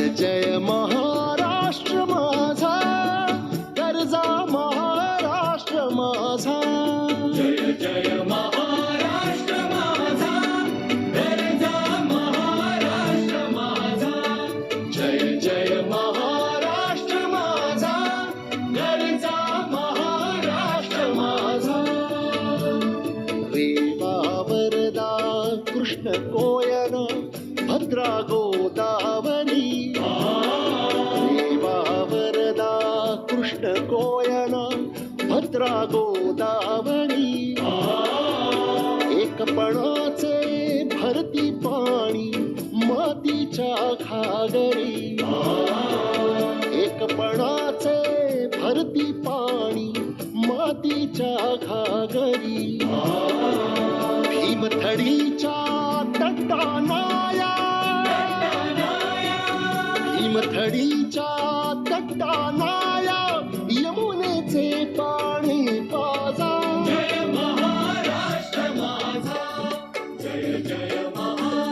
जय महाराष्ट्र माझा, गरजा महाराष्ट्र माझा. जय जय महाराष्ट्र माझा, गरजा महाराष्ट्र माझा. जय जय महाराष्ट्र माझा, गरजा महाराष्ट्र माझा. रेवा वरदा कृष्ण कोयना भद्रा गोदावरी. रेवा वरदा कृष्ण कोयना भद्रा गोदावरी. एकपणाचे भरती पाणी मातीच्या घागरी. एकपणाचे भरती पाणी मातीच्या घागरी. भीमथडीच्या तटानाया, भीमथडीच्या तटानाया यमुनेचे